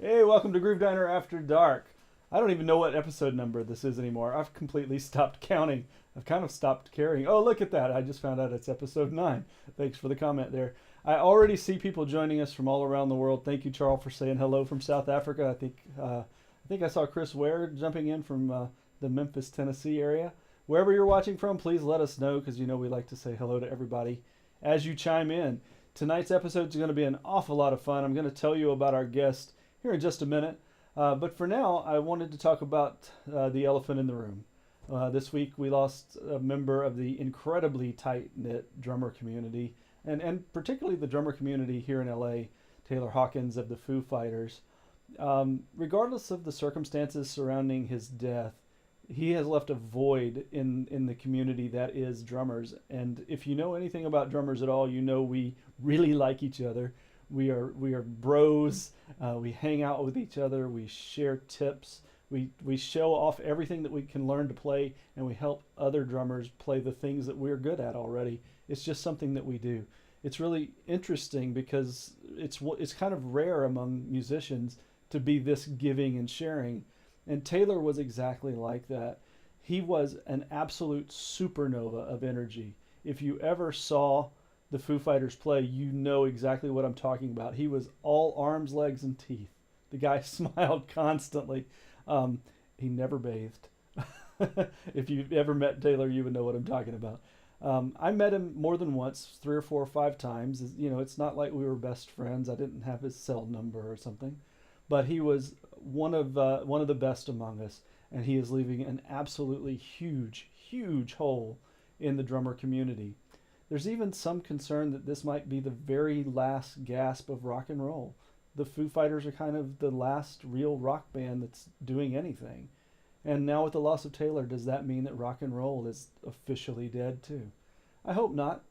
Hey, welcome to Groove Diner After Dark. I don't even know what episode number this is anymore. I've completely stopped counting. I've kind of stopped caring. Oh, look at that. I just found out it's episode 9. Thanks for the comment there. I already see people joining us from all around the world. Thank you, Charles, for saying hello from South Africa. I think I saw Chris Ware jumping in from the Memphis, Tennessee area. Wherever you're watching from, please let us know because you know we like to say hello to everybody as you chime in. Tonight's episode is going to be an awful lot of fun. I'm going to tell you about our guest here in just a minute. But for now, I wanted to talk about the elephant in the room. This week, we lost a member of the incredibly tight-knit drummer community, and particularly the drummer community here in LA, Taylor Hawkins of the Foo Fighters. Regardless of the circumstances surrounding his death, he has left a void in the community that is drummers. And if you know anything about drummers at all, you know we really like each other. We are bros. We hang out with each other. We share tips. We show off everything that we can learn to play, and we help other drummers play the things that we're good at already. It's just something that we do. It's really interesting because it's kind of rare among musicians to be this giving and sharing. And Taylor was exactly like that. He was an absolute supernova of energy. If you ever saw the Foo Fighters play, you know exactly what I'm talking about. He was all arms, legs, and teeth. The guy smiled constantly. He never bathed. If you've ever met Taylor, you would know what I'm talking about. I met him more than once, 3 or 4 or 5 times. You know, it's not like we were best friends. I didn't have his cell number or something, but he was one of the best among us, and he is leaving an absolutely huge, huge hole in the drummer community. There's even some concern that this might be the very last gasp of rock and roll. The Foo Fighters are kind of the last real rock band that's doing anything. And now with the loss of Taylor, does that mean that rock and roll is officially dead too? I hope not.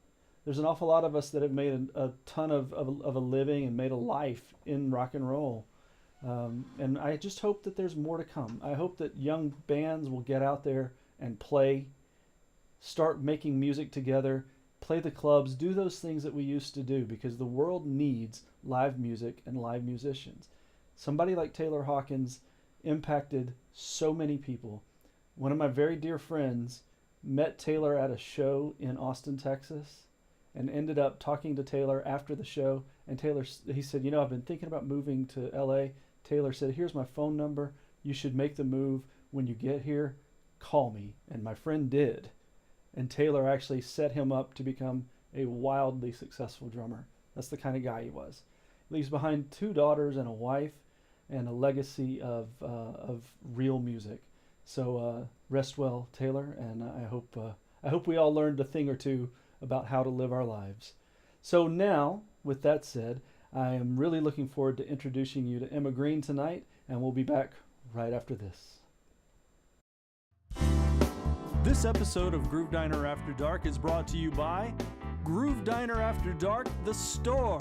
There's an awful lot of us that have made a ton of a living and made a life in rock and roll. And I just hope that there's more to come. I hope that young bands will get out there and play, start making music together, play the clubs, do those things that we used to do, because the world needs live music and live musicians. Somebody like Taylor Hawkins impacted so many people. One of my very dear friends met Taylor at a show in Austin, Texas, and ended up talking to Taylor after the show. And he said, you know, I've been thinking about moving to LA. Taylor said, here's my phone number. You should make the move. When you get here, call me. And my friend did. And Taylor actually set him up to become a wildly successful drummer. That's the kind of guy he was. He leaves behind 2 daughters and a wife, and a legacy of real music. So rest well, Taylor, and I hope we all learned a thing or two about how to live our lives. So now, with that said, I am really looking forward to introducing you to Emma Green tonight, and we'll be back right after this. This episode of Groove Diner After Dark is brought to you by Groove Diner After Dark, the store.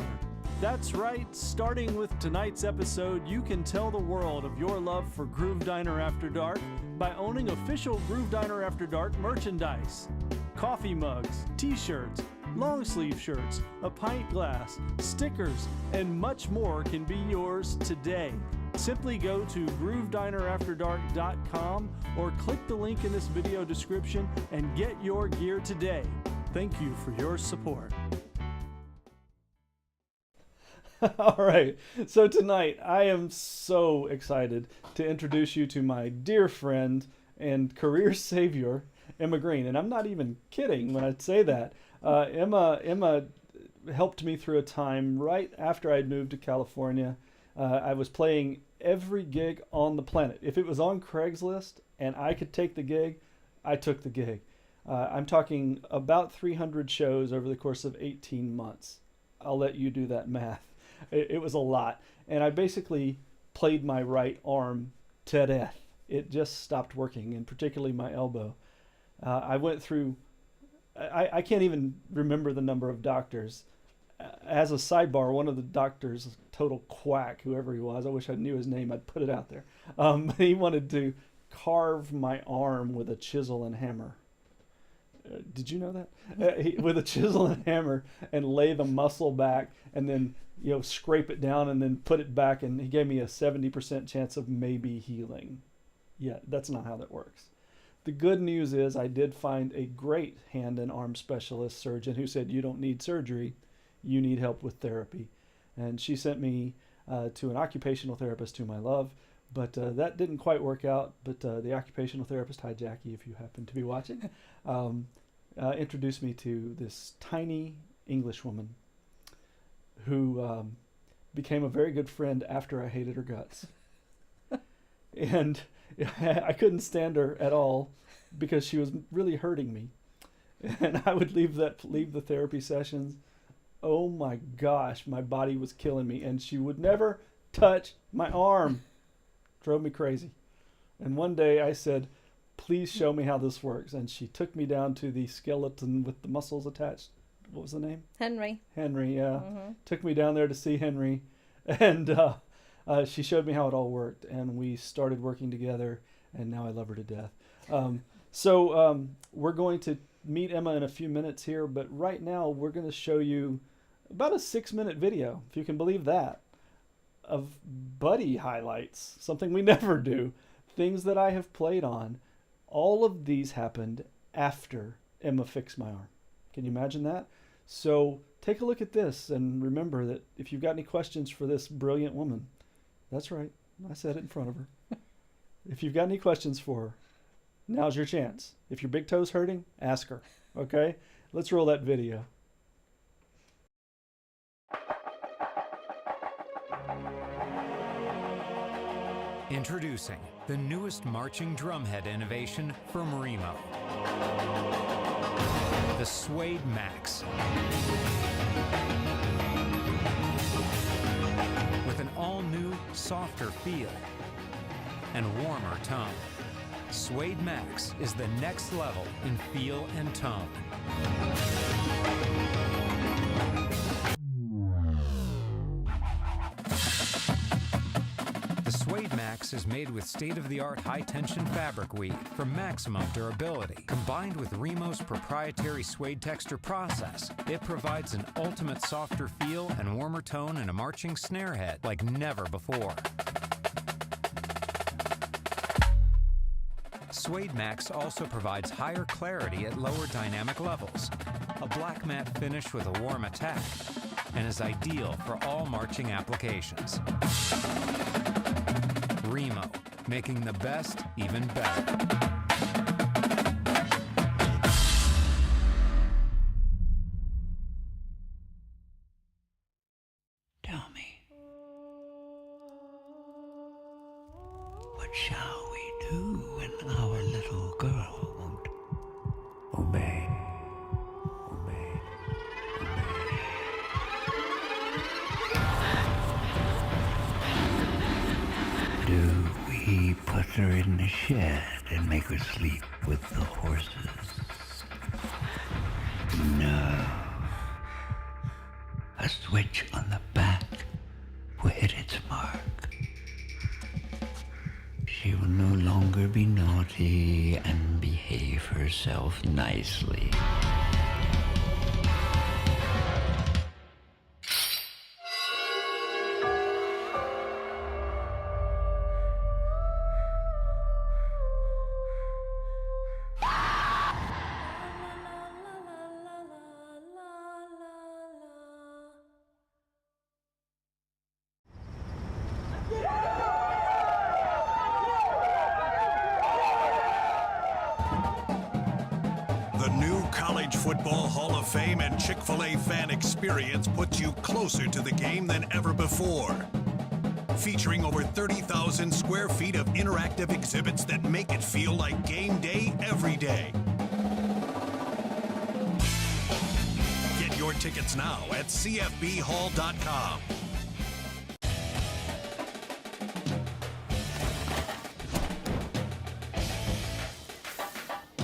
That's right, starting with tonight's episode, you can tell the world of your love for Groove Diner After Dark by owning official Groove Diner After Dark merchandise. Coffee mugs, t-shirts, long sleeve shirts, a pint glass, stickers, and much more can be yours today. Simply go to GrooveDinerAfterDark.com or click the link in this video description and get your gear today. Thank you for your support. All right, so tonight I am so excited to introduce you to my dear friend and career savior, Emma Green. And I'm not even kidding when I say that. Emma helped me through a time right after I'd moved to California. I was playing every gig on the planet. If it was on Craigslist and I could take the gig, I took the gig. I'm talking about 300 shows over the course of 18 months. I'll let you do that math. It was a lot. And I basically played my right arm to death. It just stopped working, and particularly my elbow. I went through, I can't even remember the number of doctors. As a sidebar, one of the doctors, total quack, whoever he was, I wish I knew his name, I'd put it out there. He wanted to carve my arm with a chisel and hammer. Did you know that? With a chisel and hammer, and lay the muscle back, and then scrape it down, and then put it back. And he gave me a 70% chance of maybe healing. Yeah, that's not how that works. The good news is I did find a great hand and arm specialist surgeon who said, you don't need surgery, you need help with therapy. And she sent me to an occupational therapist whom I love, but that didn't quite work out. But the occupational therapist, hi Jackie, if you happen to be watching, introduced me to this tiny English woman who became a very good friend after I hated her guts. And I couldn't stand her at all because she was really hurting me. And I would leave the therapy sessions. Oh my gosh, my body was killing me. And she would never touch my arm. Drove me crazy. And one day I said, please show me how this works. And she took me down to the skeleton with the muscles attached. What was the name? Henry. Henry, yeah. Mm-hmm. Took me down there to see Henry. And she showed me how it all worked. And we started working together. And now I love her to death. So we're going to meet Emma in a few minutes here. But right now we're going to show you about a 6-minute video, if you can believe that, of buddy highlights. Something we never do. Things that I have played on. All of these happened after Emma fixed my arm. Can you imagine that? So take a look at this and remember that if you've got any questions for this brilliant woman, that's right, I said it in front of her. If you've got any questions for her, now's your chance. If your big toe's hurting, ask her, okay? Let's roll that video. Introducing the newest marching drumhead innovation from Remo. The Suede Max. With an all-new, softer feel and warmer tone. Suede Max is the next level in feel and tone. The Suede Max is made with state-of-the-art high-tension fabric weave for maximum durability. Combined with Remo's proprietary suede texture process, it provides an ultimate softer feel and warmer tone in a marching snare head like never before. Suede Max also provides higher clarity at lower dynamic levels, a black matte finish with a warm attack, and is ideal for all marching applications. Remo, making the best even better. Tell me, what shall we do when our little girl won't obey? Obey, obey. Do we put her in the shed and make her sleep with the horses? No. A switch on the back will hit its mark. She will no longer be naughty and behave herself nicely. The new College Football Hall of Fame and Chick-fil-A fan experience puts you closer to the game than ever before. Featuring over 30,000 square feet of interactive exhibits that make it feel like game day every day. Get your tickets now at cfbhall.com.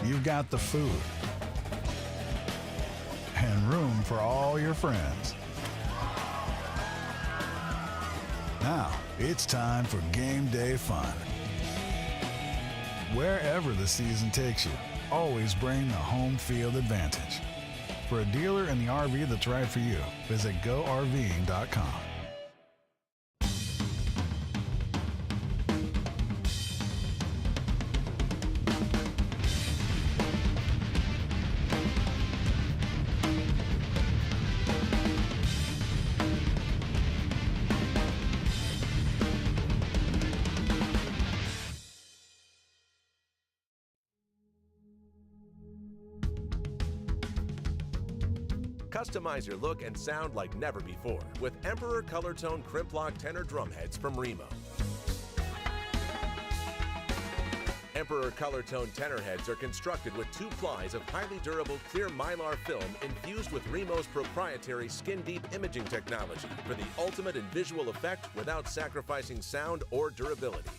You've got the food and room for all your friends. Now, it's time for game day fun. Wherever the season takes you, always bring the home field advantage. For a dealer in the RV that's right for you, visit GoRVing.com. Customize your look and sound like never before with Emperor Color Tone Crimp Lock tenor drum heads from Remo. Emperor Color Tone tenor heads are constructed with 2 plies of highly durable clear mylar film infused with Remo's proprietary skin deep imaging technology for the ultimate in visual effect without sacrificing sound or durability.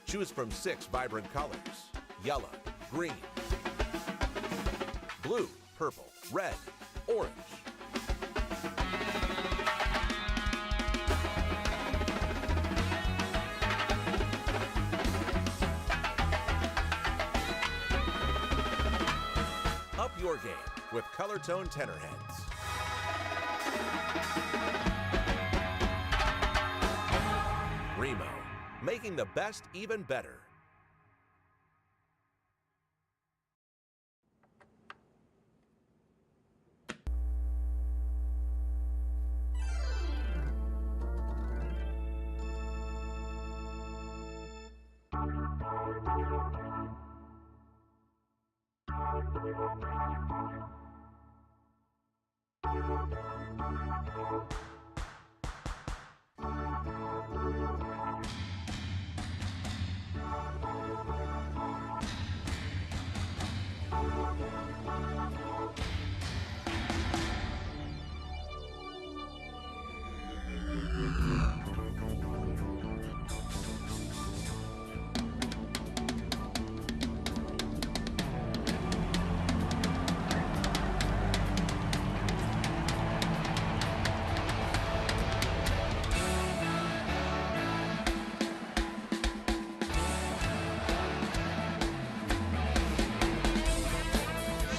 Choose from 6 vibrant colors: yellow, green, blue, purple, red, orange. Up your game with Color Tone tenor heads. Remo, making the best even better.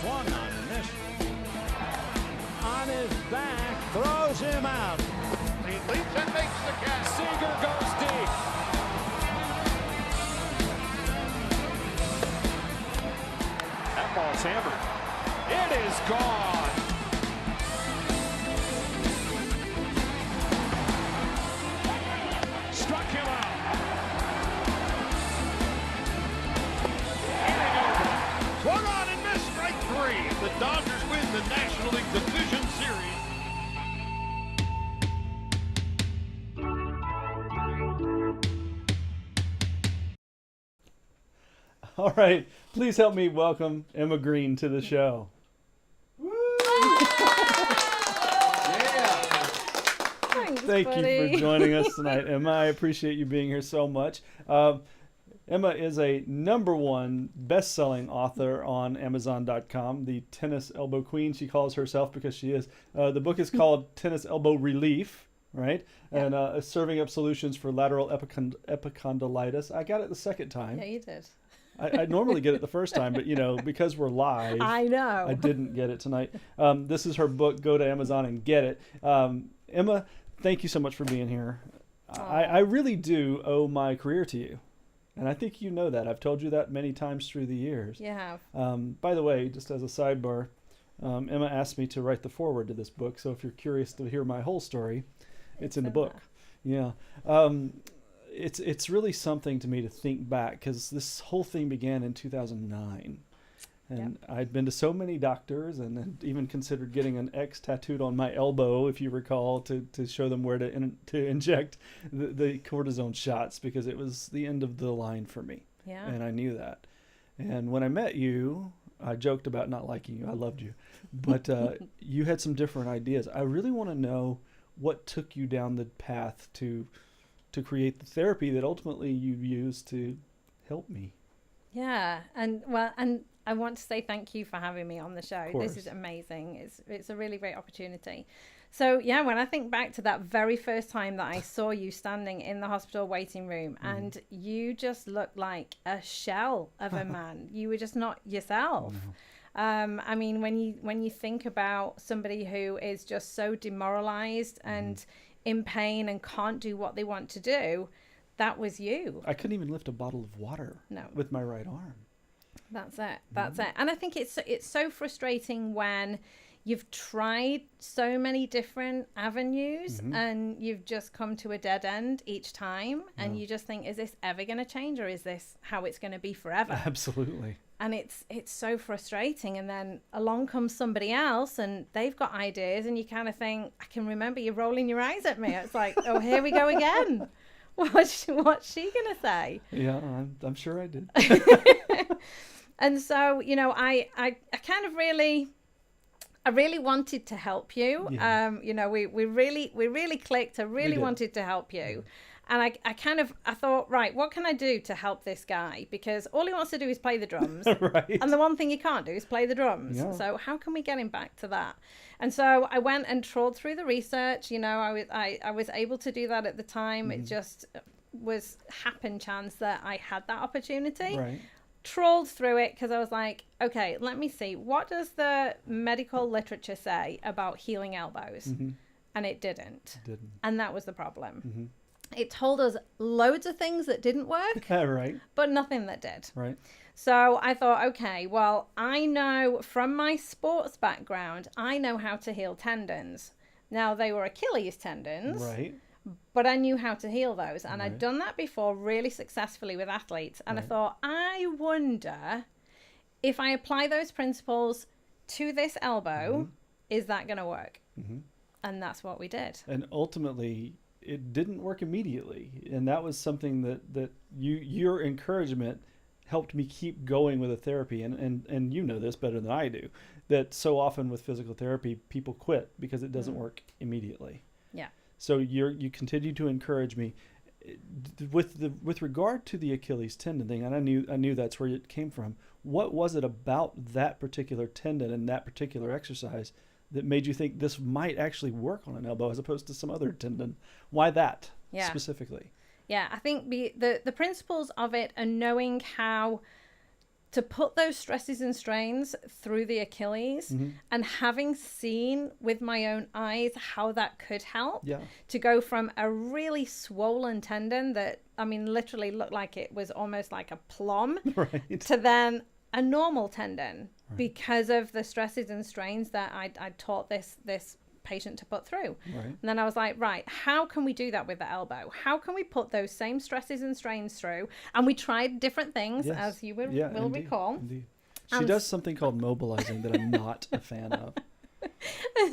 Swung on and missed. On his back, throws him out. He leaps and makes the catch. Seager goes deep. That ball's hammered. It is gone. Struck him out. Inning over. Swung on and missed. Strike 3. The Dodgers win the National League Division Series. All right, please help me welcome Emma Green to the show. Thanks, Thank buddy. you for joining us tonight, Emma. I appreciate you being here so much. Emma is a #1 best-selling author on Amazon.com, the tennis elbow queen, she calls herself, because she is. The book is called Tennis Elbow Relief, right? Yeah. And serving up solutions for lateral epicondylitis. I got it the second time. Yeah, you did. I normally get it the first time, but, because we're live, I know. I didn't get it tonight. This is her book. Go to Amazon and get it. Emma, thank you so much for being here. I really do owe my career to you. And I think you know that. I've told you that many times through the years. You have. By the way, just as a sidebar, Emma asked me to write the foreword to this book. So if you're curious to hear my whole story, it's in the book. Yeah. It's really something to me to think back, because this whole thing began in 2009. And I'd been to so many doctors and had even considered getting an X tattooed on my elbow, if you recall, to show them where to inject the cortisone shots, because it was the end of the line for me. Yeah. And I knew that. And when I met you, I joked about not liking you. I loved you. But you had some different ideas. I really want to know what took you down the path to create the therapy that ultimately you used to help me. Yeah. And I want to say thank you for having me on the show. This is amazing. It's a really great opportunity. So, yeah, when I think back to that very first time that I saw you standing in the hospital waiting room and you just looked like a shell of a man, you were just not yourself. I mean, when you think about somebody who is just so demoralized and in pain and can't do what they want to do, that was you. I couldn't even lift a bottle of water with my right arm. That's it. That's it. And I think it's so frustrating when you've tried so many different avenues and you've just come to a dead end each time, and you just think, is this ever going to change, or is this how it's going to be forever? Absolutely. And it's so frustrating. And then along comes somebody else and they've got ideas, and you kind of think, I can remember you rolling your eyes at me. It's like, oh, here we go again. What's she going to say? Yeah, I'm sure I did. And so, you know, I kind of really wanted to help you. Yeah. You know, we really clicked. I really wanted to help you. And I thought, right, what can I do to help this guy? Because all he wants to do is play the drums. Right. And the one thing he can't do is play the drums. Yeah. So how can we get him back to that? And so I went and trawled through the research. You know, I was able to do that at the time. It just was happen chance that I had that opportunity. Right. Trawled through it because I was like, okay, let me see. What does the medical literature say about healing elbows? And it didn't. And that was the problem. It told us loads of things that didn't work, Right. but nothing that did. Right. So I thought, okay, well, I know from my sports background, I know how to heal tendons. Now, they were Achilles tendons. Right. But I knew how to heal those. And I'd done that before really successfully with athletes. And I thought, I wonder if I apply those principles to this elbow, is that going to work? And that's what we did. And ultimately, it didn't work immediately. And that was something that your encouragement helped me keep going with the therapy. And you know this better than I do, that so often with physical therapy, people quit because it doesn't work immediately. Yeah. So you continue to encourage me with regard to the Achilles tendon thing, and I knew that's where it came from. What was it about that particular tendon and that particular exercise that made you think this might actually work on an elbow as opposed to some other tendon? Why that specifically? Yeah, I think the principles of it are knowing how to put those stresses and strains through the Achilles, and having seen with my own eyes how that could help to go from a really swollen tendon that, I mean, literally looked like it was almost like a plum to then a normal tendon because of the stresses and strains that I taught this patient to put through. And then I was like, right, how can we do that with the elbow? How can we put those same stresses and strains through? And we tried different things, as you will recall. Indeed. She does something called mobilizing that I'm not a fan of.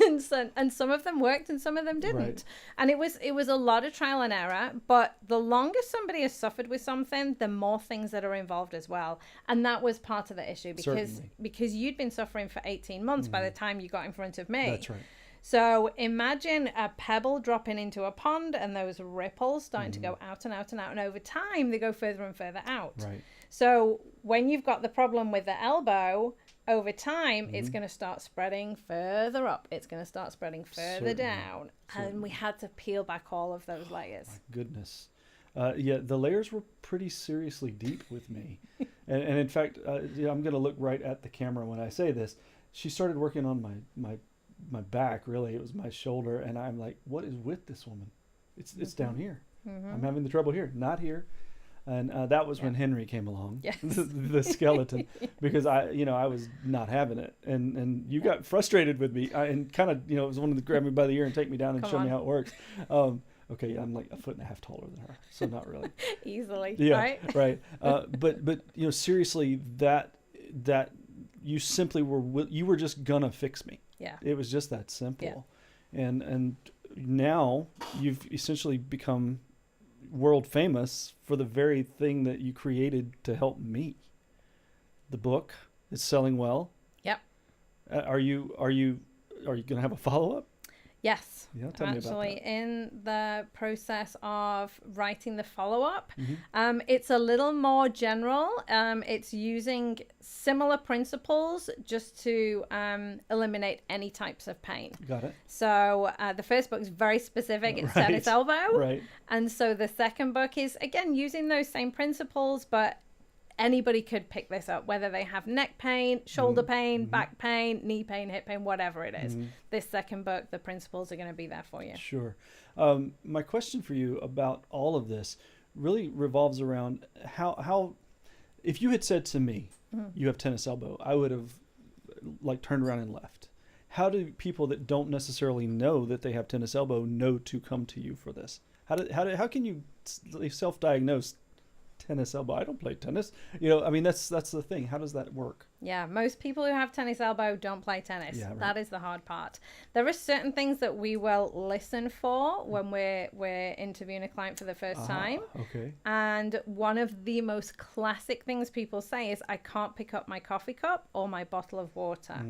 and some of them worked and some of them didn't. And it was a lot of trial and error, but the longer somebody has suffered with something, the more things that are involved as well. And that was part of the issue because you'd been suffering for 18 months by the time you got in front of me. That's right. So imagine a pebble dropping into a pond and those ripples starting to go out and out and out. And over time, they go further and further out. Right. So when you've got the problem with the elbow, over time, it's going to start spreading further up. It's going to start spreading further down. And we had to peel back all of those layers. My goodness. The layers were pretty seriously deep with me. and in fact, I'm going to look right at the camera when I say this. She started working on my back, really. It was my shoulder, and I'm like, what is with this woman? It's down here. I'm having the trouble here, not here. And that was when Henry came along, the skeleton, because I was not having it, and you got frustrated with me, and kind of it was one of the grab me by the ear and take me down and show me how it works. Okay, I'm like 1.5 feet taller than her, so not really easily. Yeah, right. But seriously, that you simply were just gonna fix me. Yeah. It was just that simple. Yeah. And now you've essentially become world famous for the very thing that you created to help me. The book is selling well. Yep. Are you going to have a follow-up? Yes. Yeah, tell me about actually that. in the process of writing the follow-up. It's a little more general. It's using similar principles just to eliminate any types of pain. Got it. So the first book is very specific. It's Right. tennis elbow. Right. And so the second book is, again, using those same principles, but anybody could pick this up, whether they have neck pain, shoulder pain, back pain, knee pain, hip pain, whatever it is. This second book, the principles are going to be there for you. Sure. My question for you about all of this really revolves around how if you had said to me, you have tennis elbow, I would have like turned around and left. How do people that don't necessarily know that they have tennis elbow know to come to you for this? How can you self-diagnose tennis elbow? I don't play tennis. I mean, that's the thing. How does that work? Yeah, most people who have tennis elbow don't play tennis. Yeah, right. That is the hard part. There are certain things that we will listen for when we're interviewing a client for the first time. Okay. And one of the most classic things people say is, I can't pick up my coffee cup or my bottle of water.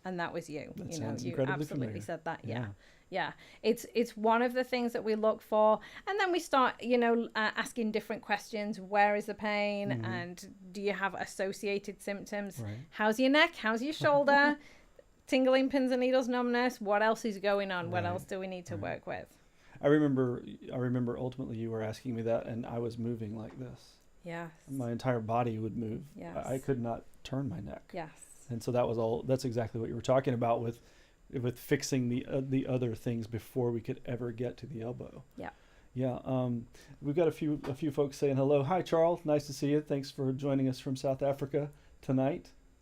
And that was you. That You know, sounds you incredibly absolutely familiar. said that. Yeah. Yeah. It's one of the things that we look for. And then we start, asking different questions. Where is the pain? And do you have associated symptoms? Right. How's your neck? How's your shoulder? Tingling, pins and needles, numbness. What else is going on? What Right. else do we need to work with? I remember ultimately you were asking me that, and I was moving like this. Yes. My entire body would move. Yes. I could not turn my neck. Yes. And so that's exactly what you were talking about with fixing the other things before we could ever get to the elbow. Yeah. Yeah. We've got a few folks saying hello. Hi, Charles. Nice to see you. Thanks for joining us from South Africa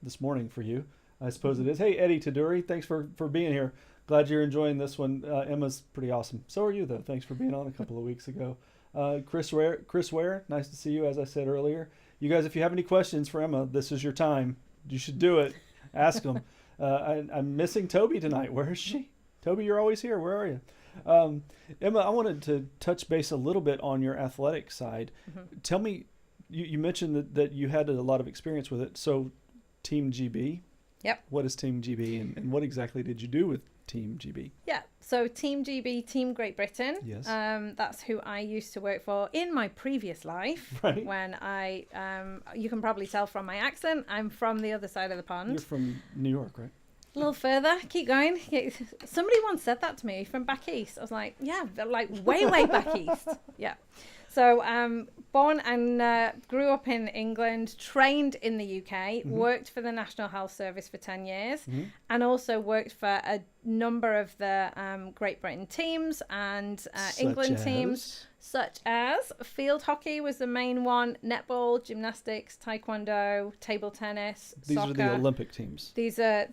this morning for you. I suppose it is. Hey, Eddie Taduri. Thanks for being here. Glad you're enjoying this one. Emma's pretty awesome. So are you, though. Thanks for being on a couple of weeks ago. Chris Ware. Nice to see you, as I said earlier. You guys, if you have any questions for Emma, this is your time. You should do it. Ask them. I'm missing Toby tonight. Where is she? Toby, you're always here. Where are you? Emma, I wanted to touch base a little bit on your athletic side. Tell me, you mentioned that you had a lot of experience with it. So Team GB. Yep. What is Team GB and what exactly did you do with Team GB? Yeah, so Team GB, Team Great Britain. Yes. That's who I used to work for in my previous life. Right. When I, you can probably tell from my accent, I'm from the other side of the pond. You're from New York, right? A little further, keep going. Somebody once said that to me, from back east. I was like, yeah, like way, way back east. Yeah. So born and grew up in England, trained in the UK, worked for the National Health Service for 10 years, and also worked for a number of the Great Britain teams and England teams, such as field hockey was the main one, netball, gymnastics, taekwondo, table tennis, These soccer. are the Olympic teams. These are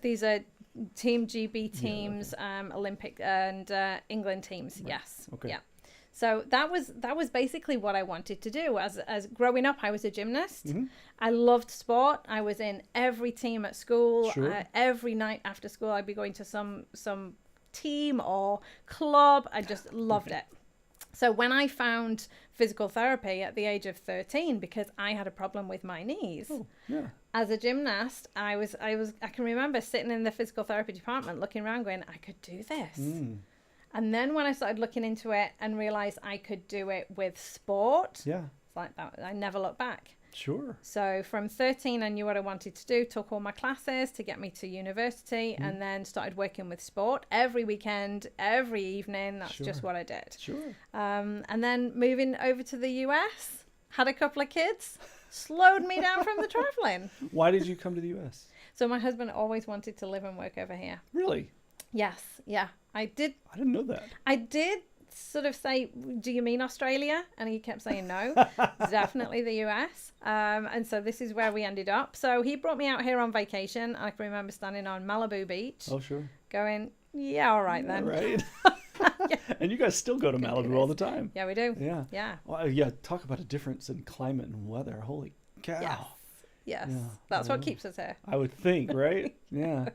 Team GB teams, Olympic and England teams. Right. Yes. Okay. Yeah. So that was basically what I wanted to do. As growing up, I was a gymnast. I loved sport. I was in every team at school. Sure. Every night after school, I'd be going to some team or club. I just loved it. So when I found physical therapy at the age of 13, because I had a problem with my knees, as a gymnast, I can remember sitting in the physical therapy department looking around going, I could do this. And then when I started looking into it and realized I could do it with sport, it's like that. I never looked back. Sure. So from 13, I knew what I wanted to do, took all my classes to get me to university, and then started working with sport every weekend, every evening. That's just what I did. Sure. And then moving over to the US, had a couple of kids, slowed me down from the traveling. Why did you come to the US? So my husband always wanted to live and work over here. Really? Yes. Yeah. I didn't know that. I did sort of say, do you mean Australia? And he kept saying no. Definitely the US. And so this is where we ended up. So he brought me out here on vacation. I can remember standing on Malibu Beach. Oh, sure. Going, yeah, all right then. All right. And you guys still go to Malibu all the time. Yeah, we do. Yeah. Yeah. Well, yeah. Talk about a difference in climate and weather. Holy cow. Yes. Yeah, That's what keeps us here. I would think, right? Yeah.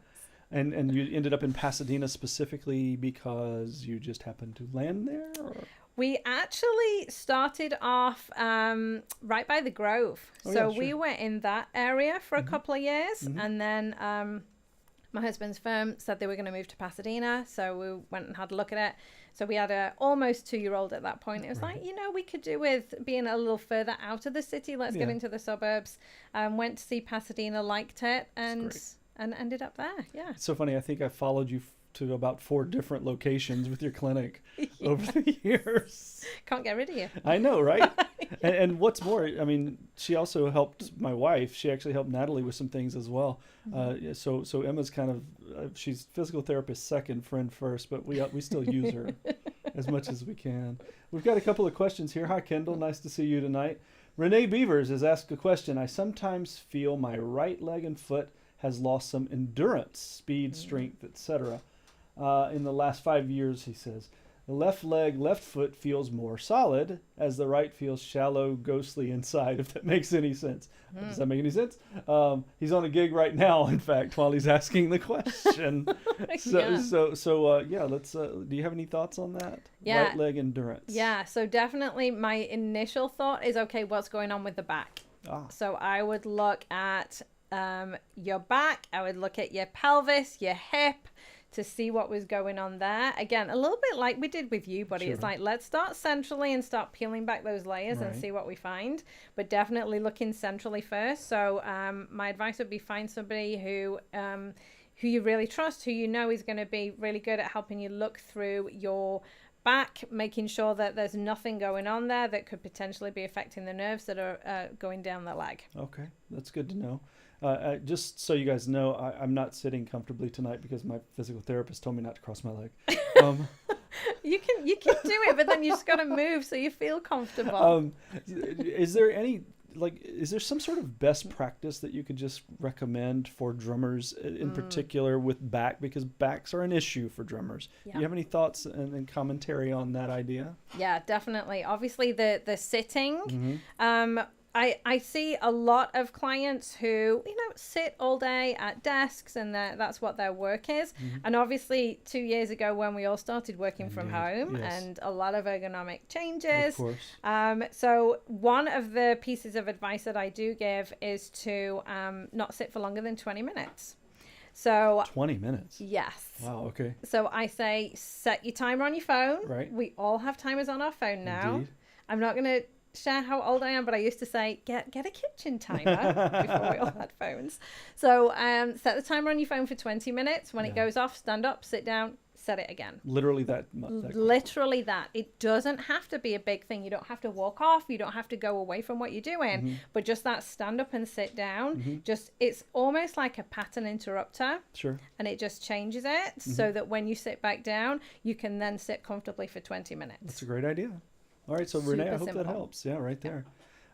And you ended up in Pasadena specifically because you just happened to land there? Or? We actually started off right by the Grove. We were in that area for a couple of years. And then My husband's firm said they were going to move to Pasadena, so we went and had a look at it. So we had a almost 2-year-old at that point. It was like, we could do with being a little further out of the city. Let's get into the suburbs. Went to see Pasadena, liked it, and ended up there. Yeah. It's so funny. I think I followed you to about 4 different locations with your clinic over the years. Can't get rid of you. I know, right? and what's more, I mean, she also helped my wife. She actually helped Natalie with some things as well. So Emma's kind of, she's physical therapist second, friend first, but we still use her as much as we can. We've got a couple of questions here. Hi, Kendall. Nice to see you tonight. Renee Beavers has asked a question. I sometimes feel my right leg and foot has lost some endurance, speed, strength, etc. In the last 5 years, he says. The left leg, left foot feels more solid, as the right feels shallow, ghostly inside, if that makes any sense. Does that make any sense? He's on a gig right now, in fact, while he's asking the question. Let's, do you have any thoughts on that? Yeah. Right leg endurance. Yeah, so definitely my initial thought is, okay, what's going on with the back? So I would look at your back, I would look at your pelvis, your hip, to see what was going on there. Again, a little bit like we did with you, buddy. It's like, let's start centrally and start peeling back those layers and see what we find. But definitely looking centrally first. So my advice would be find somebody who you really trust, who you know is going to be really good at helping you look through your back, making sure that there's nothing going on there that could potentially be affecting the nerves that are going down the leg. Okay, that's good to know. Just so you guys know, I'm not sitting comfortably tonight because my physical therapist told me not to cross my leg. You can do it, but then you just got to move so you feel comfortable. Is there some sort of best practice that you could just recommend for drummers in particular with back? Because backs are an issue for drummers. Yeah. Do you have any thoughts and commentary on that idea? Yeah, definitely. Obviously, the sitting. I see a lot of clients who, sit all day at desks and that's what their work is. And obviously 2 years ago when we all started working from home and a lot of ergonomic changes. Of course. So one of the pieces of advice that I do give is to not sit for longer than 20 minutes. So 20 minutes? Yes. Wow, okay. So I say set your timer on your phone. Right. We all have timers on our phone now. Indeed. I'm not going to share how old I am, but I used to say get a kitchen timer before we all had phones. So set the timer on your phone for 20 minutes. When it goes off, stand up, sit down, set it again. Literally that. Literally that. It doesn't have to be a big thing. You don't have to walk off. You don't have to go away from what you're doing. But just that stand up and sit down, it's almost like a pattern interrupter. Sure. And it just changes it so that when you sit back down, you can then sit comfortably for 20 minutes. That's a great idea. All right, so Renee, I hope that helps. Yeah, right there.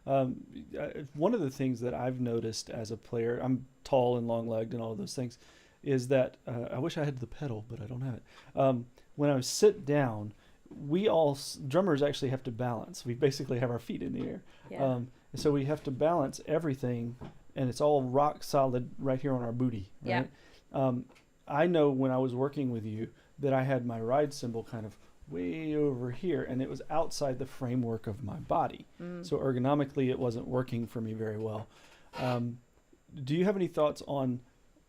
One of the things that I've noticed as a player, I'm tall and long-legged and all of those things, is that I wish I had the pedal, but I don't have it. When I sit down, drummers actually have to balance. We basically have our feet in the air. Yeah. So we have to balance everything, and it's all rock solid right here on our booty. Right? Yeah. I know when I was working with you that I had my ride cymbal kind of way over here, and it was outside the framework of my body. So ergonomically, it wasn't working for me very well. Do you have any thoughts on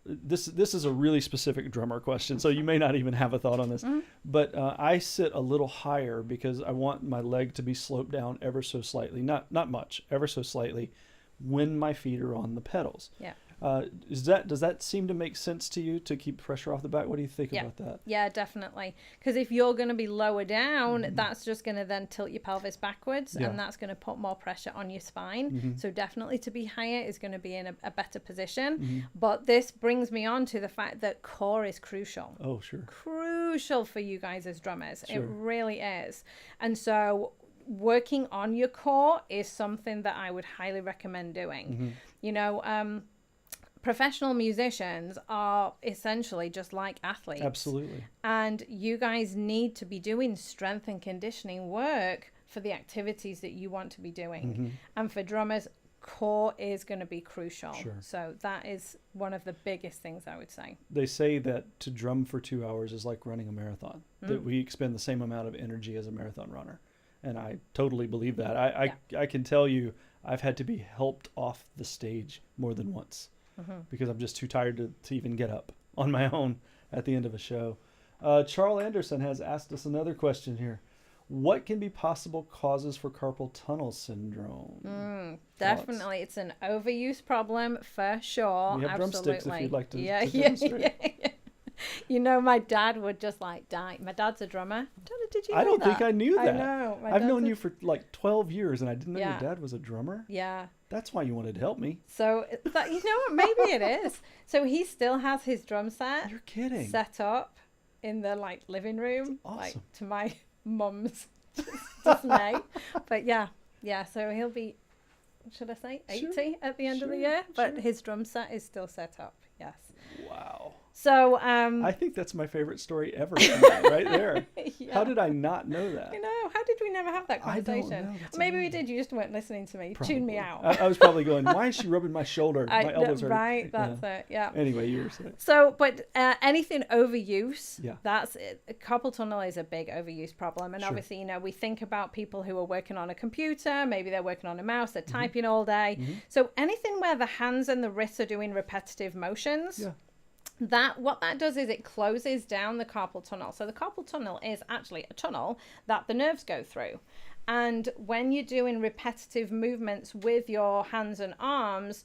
this? This is a really specific drummer question, so you may not even have a thought on this. But I sit a little higher because I want my leg to be sloped down ever so slightly, not much, ever so slightly, when my feet are on the pedals. Yeah. Does that seem to make sense to you, to keep pressure off the back? What do you think about that? Yeah, definitely. Because if you're going to be lower down, that's just going to then tilt your pelvis backwards, and that's going to put more pressure on your spine. So definitely to be higher is going to be in a better position. But this brings me on to the fact that core is crucial. Oh, sure. Crucial for you guys as drummers. Sure. It really is. And so working on your core is something that I would highly recommend doing. Professional musicians are essentially just like athletes. Absolutely. And you guys need to be doing strength and conditioning work for the activities that you want to be doing. And for drummers, core is going to be crucial. Sure. So that is one of the biggest things I would say. They say that to drum for 2 hours is like running a marathon, that we expend the same amount of energy as a marathon runner. And I totally believe that. I can tell you I've had to be helped off the stage more than once. Because I'm just too tired to even get up. on my own at the end of a show. Charles Anderson has asked us another question here. What can be possible causes for carpal tunnel syndrome? Definitely. It's an overuse problem for sure. We have drumsticks if you'd like to, yeah, to demonstrate. yeah. You know, my dad would just like die. My dad's a drummer. Did you know I don't that? think I knew that. I know. I've known you for like 12 years and I didn't know Yeah. your dad was a drummer. Yeah. That's why you wanted to help me. So, that, you know what? Maybe it is. So he still has his drum set. You're kidding. Set up in the like living room, Awesome. like to my mum's dismay. But yeah. So he'll be, should I say, 80 Sure. at the end of the Sure. year. But Sure. his drum set is still set up. Yes. Wow. So I think that's my favorite story ever right there. yeah. How did I not know that? I know. How did we never have that I don't conversation? know. That's Maybe we amazing. did. You just weren't listening to me. Probably. Tune me out. I was probably going, why is she rubbing my shoulder? My elbows hurt. right. That's it. Yeah. Anyway, you were saying. So, but anything overuse, Yeah. that's it. Carpal tunnel is a big overuse problem. And Sure. obviously, you know, we think about people who are working on a computer, maybe they're working on a mouse, they're Mm-hmm. typing all day. So anything where the hands and the wrists are doing repetitive motions, Yeah. what that does is it closes down the carpal tunnel. So the carpal tunnel is actually a tunnel that the nerves go through. And when you're doing repetitive movements with your hands and arms,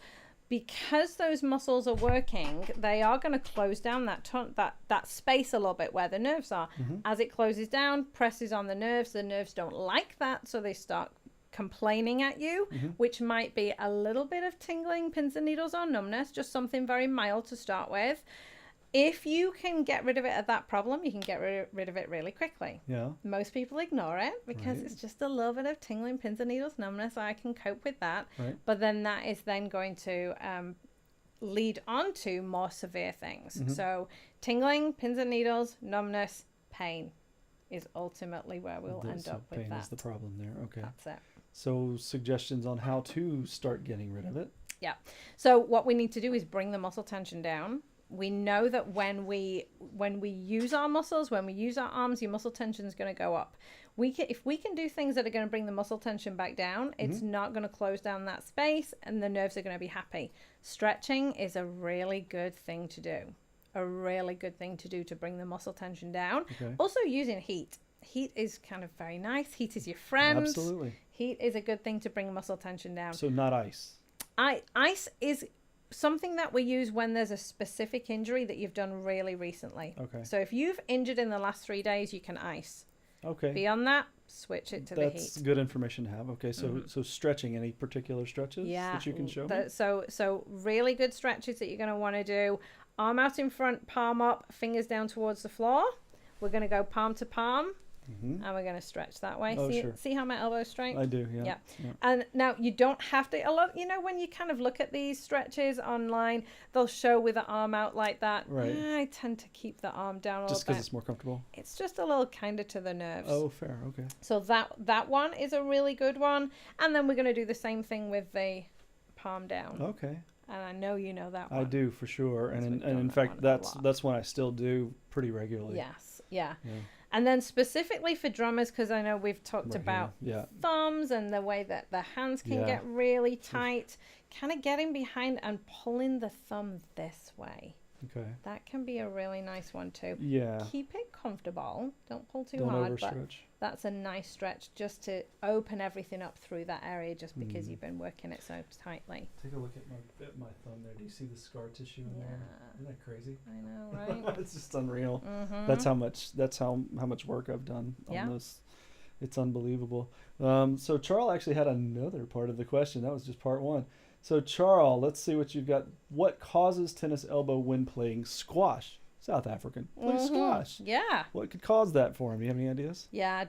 because those muscles are working, they are going to close down that space a little bit where the nerves are. As it closes down, presses on the nerves don't like that, so they start complaining at you, which might be a little bit of tingling, pins and needles, or numbness, just something very mild to start with. If you can get rid of it at that problem, you can get rid of it really quickly. Yeah. Most people ignore it because Right. it's just a little bit of tingling, pins and needles, numbness. I can cope with that. Right. But then that is then going to lead on to more severe things. So tingling, pins and needles, numbness, pain is ultimately where we'll end So up with pain that. is the problem there. Okay. That's it. So suggestions on how to start getting rid of it. Yeah. So what we need to do is bring the muscle tension down. We know that when we use our muscles, when we use our arms, your muscle tension is going to go up. If we can do things that are going to bring the muscle tension back down, it's not going to close down that space and the nerves are going to be happy. Stretching is a really good thing to do. A really good thing to do to bring the muscle tension down. Okay. Also using heat. Heat is kind of very nice. Heat is your friend. Absolutely. Heat is a good thing to bring muscle tension down. So not ice. Ice is something that we use when there's a specific injury that you've done really recently. Okay. So if you've injured in the last 3 days, you can ice. Okay. Beyond that, switch it to the That's heat. good information to have. Okay, so stretching, any particular stretches that you can show me? So really good stretches that you're going to want to do. Arm out in front, palm up, fingers down towards the floor. We're going to go palm to palm. And we're going to stretch that way. Oh, sure. See how my elbow's straight? I do, yeah. And now you don't have to, when you kind of look at these stretches online, they'll show with the arm out like that. Right. I tend to keep the arm down a Just little because bit. it's more comfortable? It's just a little kinder to the nerves. Oh, fair, okay. So that one is a really good one. And then we're going to do the same thing with the palm down. Okay. And I know you know that one. I do, for sure. Because And we've in done that fact, one a lot. that's one I still do pretty regularly. Yes, yeah. And then specifically for drummers, because I know we've talked Right about here. thumbs and the way that the hands can Yeah. get really tight, kind of getting behind and pulling the thumb this way. Okay. That can be a really nice one too. Yeah. Keep it comfortable. Don't pull too Don't hard, but overstretch. that's a nice stretch just to open everything up through that area just because you've been working it so tightly. Take a look at my thumb there. Do you see the scar tissue in there? Isn't that crazy? I know, right? It's just unreal. That's how much work I've done on this. It's unbelievable. So Charles actually had another part of the question. That was just part one. So Charles, let's see what you've got. What causes tennis elbow when playing squash? South African. Play squash. Yeah. What could cause that for him? Do you have any ideas? Yeah,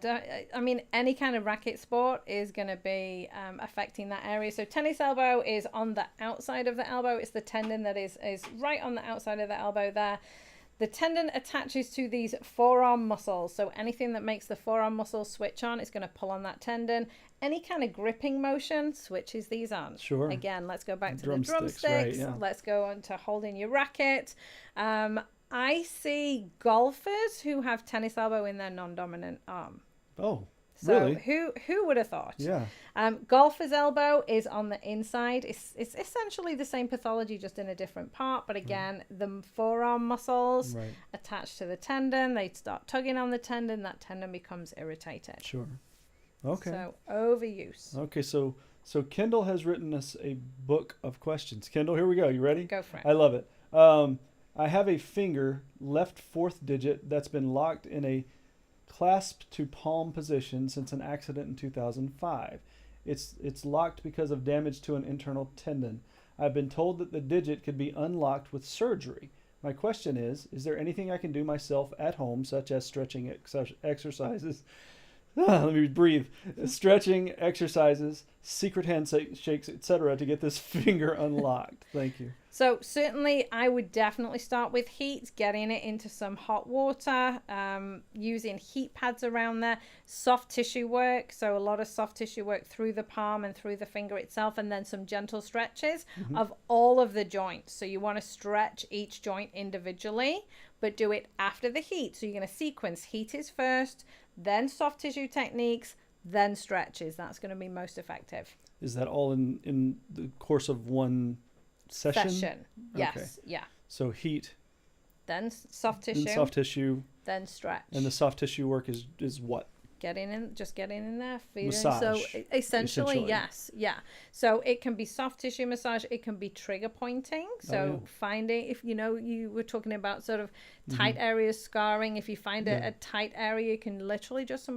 I mean, any kind of racket sport is going to be affecting that area. So tennis elbow is on the outside of the elbow. It's the tendon that is right on the outside of the elbow there. The tendon attaches to these forearm muscles. So anything that makes the forearm muscles switch on, it's going to pull on that tendon. Any kind of gripping motion switches these on. Sure. Again, let's go back to the Drumsticks, drumsticks. right, yeah. Let's go on to holding your racket. I see golfers who have tennis elbow in their non-dominant arm. Oh. So Really? who would have thought? Yeah. Golfer's elbow is on the inside. It's essentially the same pathology, just in a different part. But again, the forearm muscles attached to the tendon, they start tugging on the tendon. That tendon becomes irritated. Sure. Okay. So overuse. Okay, so Kendall has written us a book of questions. Kendall, here we go. You ready? Go for it. I love it. I have a finger, left fourth digit, that's been locked in a clasp to palm position since an accident in 2005. It's locked because of damage to an internal tendon. I've been told that the digit could be unlocked with surgery. My question is there anything I can do myself at home, such as stretching exercises? Let me breathe. Stretching exercises, secret handshakes, etc., to get this finger unlocked. Thank you. So certainly, I would definitely start with heat, getting it into some hot water, using heat pads around there, soft tissue work. So a lot of soft tissue work through the palm and through the finger itself, and then some gentle stretches of all of the joints. So you want to stretch each joint individually, but do it after the heat. So you're going to sequence heat is first, then soft tissue techniques, then stretches. That's going to be most effective. Is that all in the course of one session? Yes. Okay. Yeah. So heat. Then soft tissue. Then soft tissue. Then stretch. And the soft tissue work is what? Getting in there, feeling. Massage. So essentially, yes, yeah. So it can be soft tissue massage. It can be trigger pointing. So finding, if you were talking about sort of tight areas scarring. If you find a tight area, you can literally just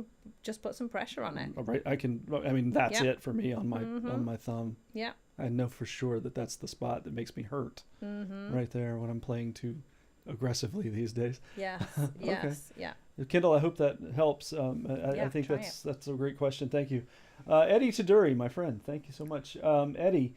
put some pressure on it. All right, that's it for me on my thumb. Yeah. I know for sure that that's the spot that makes me hurt. Right there when I'm playing too aggressively these days. Yes. Okay. Yes. Yeah. Kendall, I hope that helps. I think that's a great question. Thank you. Eddie Taduri, my friend, thank you so much. Eddie,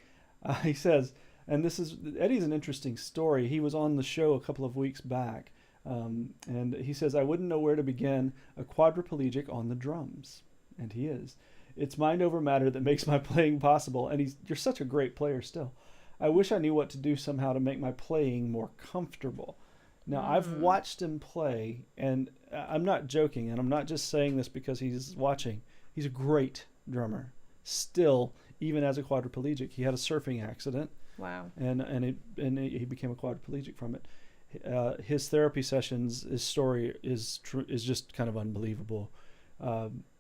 he says, and Eddie's an interesting story. He was on the show a couple of weeks back, and he says, I wouldn't know where to begin, a quadriplegic on the drums. And he is. It's mind over matter that makes my playing possible, and you're such a great player still. I wish I knew what to do somehow to make my playing more comfortable. Now, I've watched him play, and I'm not joking, and I'm not just saying this because he's watching. He's a great drummer. Still, even as a quadriplegic, he had a surfing accident. Wow. And he became a quadriplegic from it. His therapy sessions, his story is just kind of unbelievable.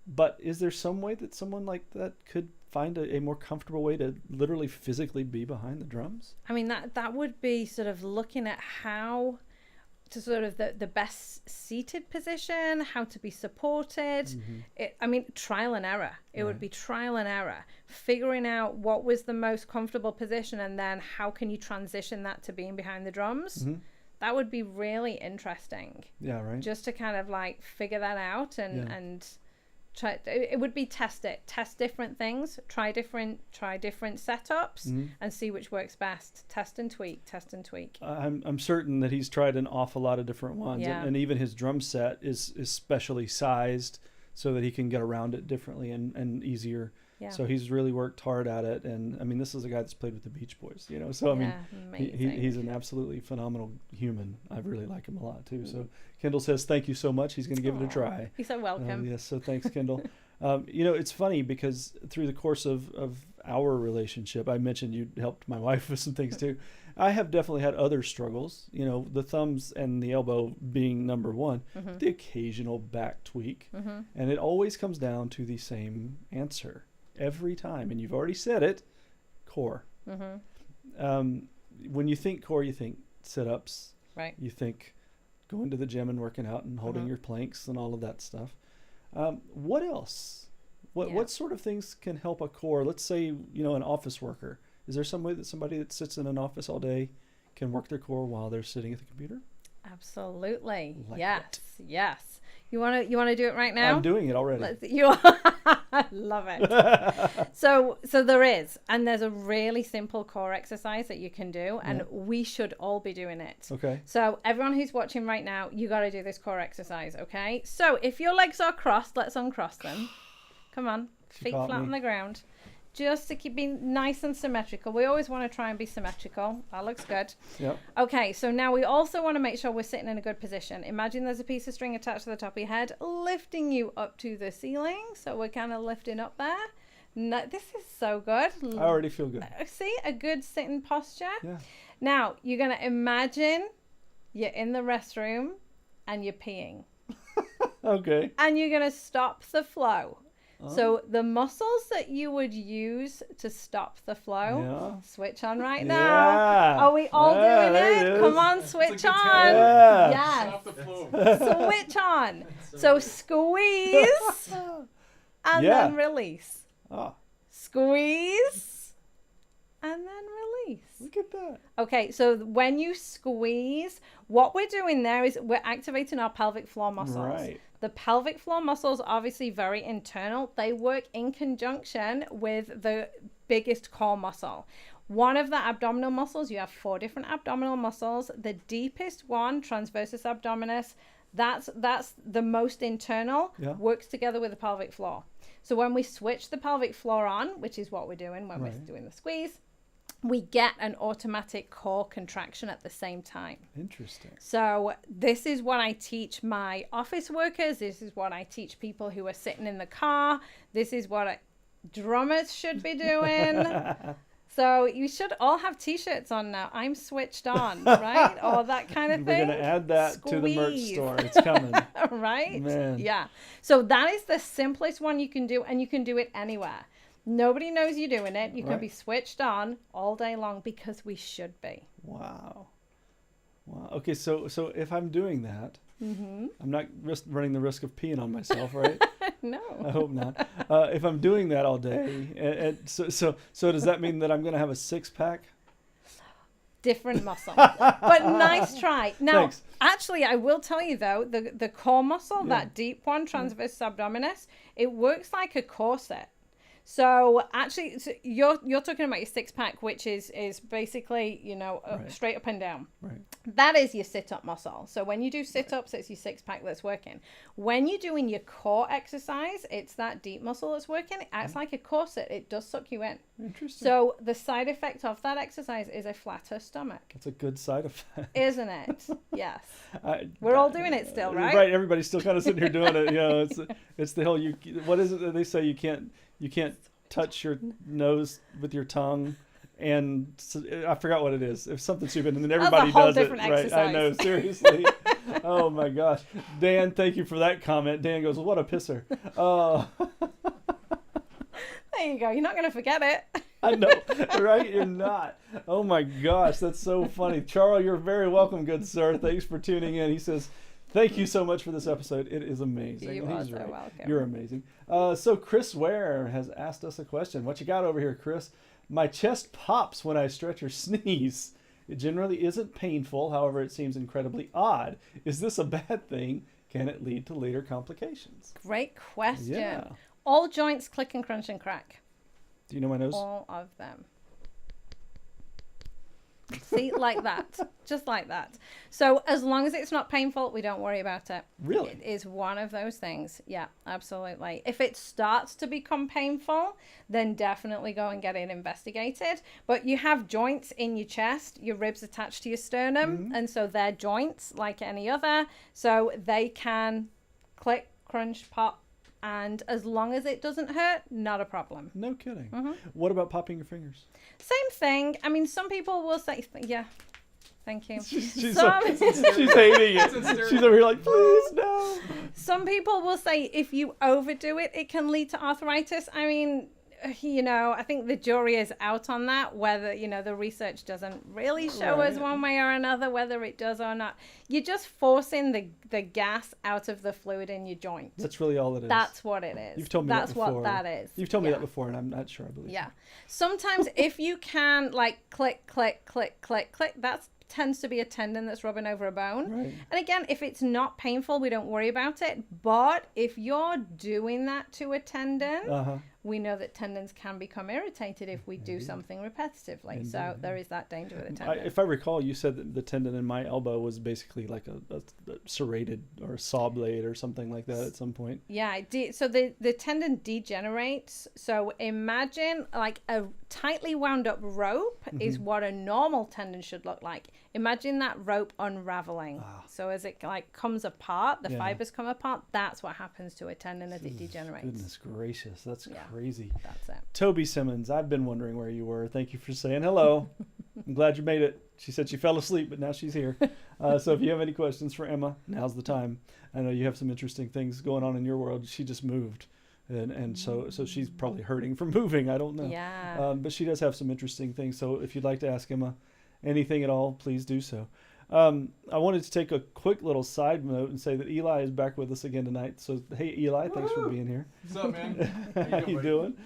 But is there some way that someone like that could find a more comfortable way to literally physically be behind the drums? I mean, that would be sort of looking at how to sort of the best seated position, how to be supported. Trial and error. It would be trial and error, figuring out what was the most comfortable position, and then how can you transition that to being behind the drums. That would be really interesting. Yeah, right. Just to kind of like figure that out and try. It would be test different things, try different setups, and see which works best. Test and tweak. I'm certain that he's tried an awful lot of different ones, and even his drum set is specially sized so that he can get around it differently and easier. Yeah. So he's really worked hard at it, and I mean, this is a guy that's played with the Beach Boys, So I mean, he's an absolutely phenomenal human. I really like him a lot too. So Kendall says thank you so much. He's going to give it a try. He's so welcome. Yes. So thanks, Kendall. It's funny because through the course of our relationship, I mentioned you helped my wife with some things too. I have definitely had other struggles. The thumbs and the elbow being number one, the occasional back tweak, and it always comes down to the same answer. Every time, and you've already said it, core. When you think core, you think sit-ups. Right. You think going to the gym and working out and holding your planks and all of that stuff. What else? What sort of things can help a core? Let's say, an office worker. Is there some way that somebody that sits in an office all day can work their core while they're sitting at the computer? Absolutely. Yes. You want to do it right now? I'm doing it already. I love it. So there is, and there's a really simple core exercise that you can do, and we should all be doing it. Okay. So everyone who's watching right now, you got to do this core exercise, okay? So if your legs are crossed, let's uncross them. Come on, feet flat on the ground. just to keep being nice and symmetrical. We always want to try and be symmetrical. That looks good. Yep. Okay, so now we also want to make sure we're sitting in a good position. Imagine there's a piece of string attached to the top of your head, lifting you up to the ceiling. So we're kind of lifting up there. No, this is so good. I already feel good. See, a good sitting posture. Yeah. Now, you're going to imagine you're in the restroom and you're peeing. Okay. And you're going to stop the flow. So the muscles that you would use to stop the flow, switch on right now. Yeah. Are we all doing it? Come on, switch on. Yeah. Yes. Stop the flow. Switch on. So squeeze and then release. Oh, Squeeze and then release. look at that. Okay, so when you squeeze, what we're doing there is we're activating our pelvic floor muscles. Right. The pelvic floor muscles are obviously very internal. They work in conjunction with the biggest core muscle. One of the abdominal muscles, you have 4 different abdominal muscles. The deepest one, transversus abdominis, that's the most internal, works together with the pelvic floor. So when we switch the pelvic floor on, which is what we're doing when we're doing the squeeze, we get an automatic core contraction at the same time. Interesting. So this is what I teach my office workers. This is what I teach people who are sitting in the car. This is what drummers should be doing. So you should all have t-shirts on now. I'm switched on, right? Or that kind of thing. We're going to add that to the merch store. It's coming. Right? Man. Yeah. So that is the simplest one you can do, and you can do it anywhere. Nobody knows you're doing it. You can be switched on all day long because we should be. Wow. Okay, so if I'm doing that, I'm not running the risk of peeing on myself, right? No. I hope not. If I'm doing that all day, and so does that mean that I'm going to have a 6-pack? Different muscle, but nice try. Now, Thanks. Actually, I will tell you though, the core muscle, that deep one, transversus abdominis, it works like a corset. So actually, you're talking about your 6-pack, which is basically, straight up and down. Right. That is your sit-up muscle. So when you do sit-ups, it's your 6-pack that's working. When you're doing your core exercise, it's that deep muscle that's working. It acts like a corset. It does suck you in. Interesting. So the side effect of that exercise is a flatter stomach. That's a good side effect. Isn't it? Yes. We're all doing it still, right? Right. Everybody's still kind of sitting here doing it. It's the whole, what is it that they say? You can't touch your nose with your tongue, and I forgot what it is. If something stupid, and then everybody does it. Right? I know, seriously. Oh my gosh, Dan, thank you for that comment. Dan goes, "What a pisser." There you go. You're not going to forget it. I know, right? You're not. Oh my gosh, that's so funny. Charles, you're very welcome, good sir. Thanks for tuning in. He says, thank you so much for this episode. It is amazing. You are so welcome. You're amazing. So Chris Ware has asked us a question. What you got over here, Chris? My chest pops when I stretch or sneeze. It generally isn't painful. However, it seems incredibly odd. Is this a bad thing? Can it lead to later complications? Great question. Yeah. All joints click and crunch and crack. Do you know my nose? All of them. See, like that. Just like that. So as long as it's not painful, we don't worry about it. Really? It is one of those things. Yeah, absolutely. If it starts to become painful, then definitely go and get it investigated. But you have joints in your chest, your ribs attached to your sternum, and so they're joints like any other. So they can click, crunch, pop, and as long as it doesn't hurt, not a problem. No kidding. What about popping your fingers? Same thing. I mean, some people will say, yeah, thank you. She's hating it. She's over here like, please, no. Some people will say if you overdo it, it can lead to arthritis. I mean, I think the jury is out on that, whether, the research doesn't really show us one way or another, whether it does or not. You're just forcing the gas out of the fluid in your joint. That's really all it is. That's what it is. You've told me That's that before. what that is. You've told me that before, and I'm not sure I believe Yeah. Sometimes if you can, like, click, click, click, click, click, that tends to be a tendon that's rubbing over a bone. Right. And again, if it's not painful, we don't worry about it. But if you're doing that to a tendon, we know that tendons can become irritated if we do something repetitively. So there is that danger with a tendon. If I recall, you said that the tendon in my elbow was basically like serrated or a saw blade or something like that at some point. Yeah, so the tendon degenerates. So imagine like a tightly wound up rope is what a normal tendon should look like. Imagine that rope unraveling. So as it like comes apart, the fibers come apart, that's what happens to a tendon as it degenerates. Goodness gracious, that's crazy. That's it. Toby Simmons, I've been wondering where you were. Thank you for saying hello. I'm glad you made it. She said she fell asleep, but now she's here. So if you have any questions for Emma, now's the time. I know you have some interesting things going on in your world. She just moved, and so she's probably hurting from moving. I don't know. Yeah. But she does have some interesting things. So if you'd like to ask Emma anything at all, please do so. I wanted to take a quick little side note and say that Eli is back with us again tonight. So hey, Eli, thanks for being here. What's up, man? How you doing?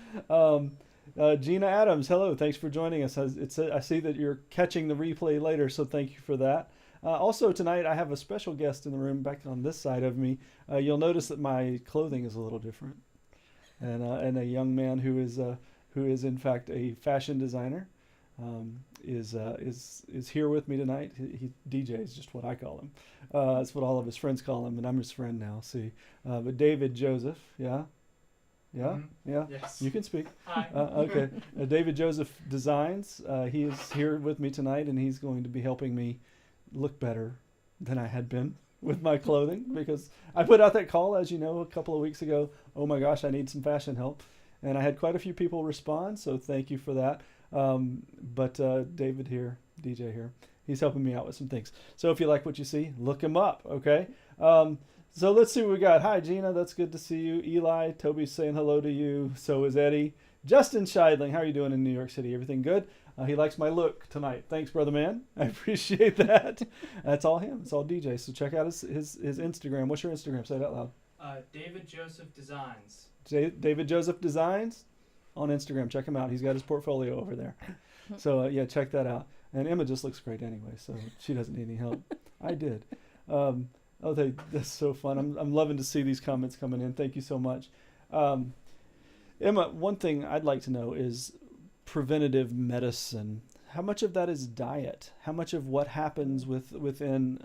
Gina Adams, hello. Thanks for joining us. I see that you're catching the replay later, so thank you for that. Also tonight, I have a special guest in the room back on this side of me. You'll notice that my clothing is a little different, and a young man who is in fact a fashion designer is here with me tonight. He DJ is just what I call him. That's what all of his friends call him, and I'm his friend now. See, but David Joseph, yeah. Yeah, yeah. Yes. You can speak. Hi. Okay. David Joseph Designs. He is here with me tonight, and he's going to be helping me look better than I had been with my clothing, because I put out that call, as you know, a couple of weeks ago. Oh my gosh, I need some fashion help, and I had quite a few people respond. So thank you for that. But David here, DJ here, he's helping me out with some things. So if you like what you see, look him up. Okay. So let's see what we got. Hi, Gina. That's good to see you. Eli, Toby's saying hello to you. So is Eddie. Justin Scheidling, how are you doing in New York City? Everything good? He likes my look tonight. Thanks, brother man. I appreciate that. That's all him. It's all DJ. So check out his Instagram. What's your Instagram? Say it out loud. David Joseph Designs. David Joseph Designs on Instagram. Check him out. He's got his portfolio over there. So yeah, check that out. And Emma just looks great anyway, so she doesn't need any help. I did. That's so fun. I'm loving to see these comments coming in. Thank you so much. Emma, one thing I'd like to know is preventative medicine. How much of that is diet? How much of what happens within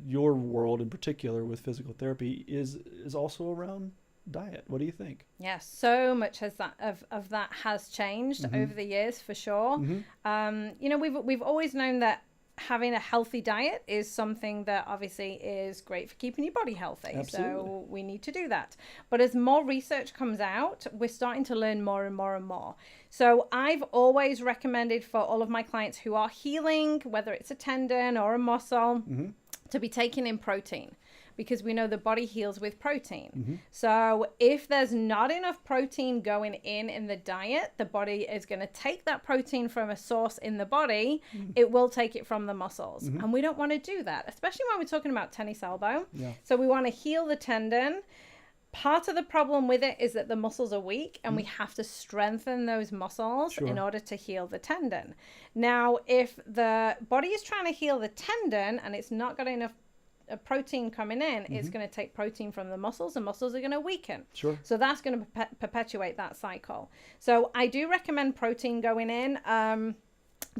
your world in particular with physical therapy is also around diet? What do you think? Yes, so much has that of that has changed over the years for sure. We've always known that having a healthy diet is something that obviously is great for keeping your body healthy. Absolutely. So we need to do that. But as more research comes out, we're starting to learn more and more and more. So I've always recommended for all of my clients who are healing, whether it's a tendon or a muscle, to be taking in protein, because we know the body heals with protein. So if there's not enough protein going in the diet, the body is going to take that protein from a source in the body. It will take it from the muscles. And we don't want to do that, especially when we're talking about tennis elbow. So we want to heal the tendon. Part of the problem with it is that the muscles are weak, and we have to strengthen those muscles in order to heal the tendon. Now, if the body is trying to heal the tendon and it's not got enough protein coming in, it's going to take protein from the muscles, and muscles are going to weaken. So that's going to perpetuate that cycle. So I do recommend protein going in.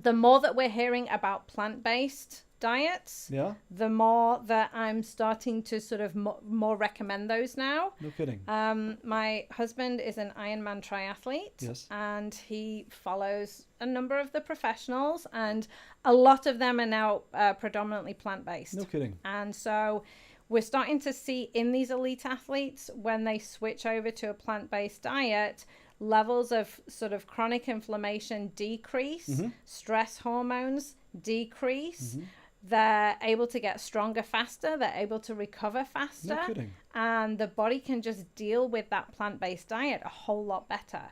The more that we're hearing about plant-based diets, the more that I'm starting to sort of more recommend those now. No kidding. My husband is an Ironman triathlete, and he follows a number of the professionals, and a lot of them are now predominantly plant-based. No kidding. And so we're starting to see in these elite athletes, when they switch over to a plant-based diet, levels of sort of chronic inflammation decrease, stress hormones decrease. They're able to get stronger faster. They're able to recover faster. No kidding. And the body can just deal with that plant-based diet a whole lot better.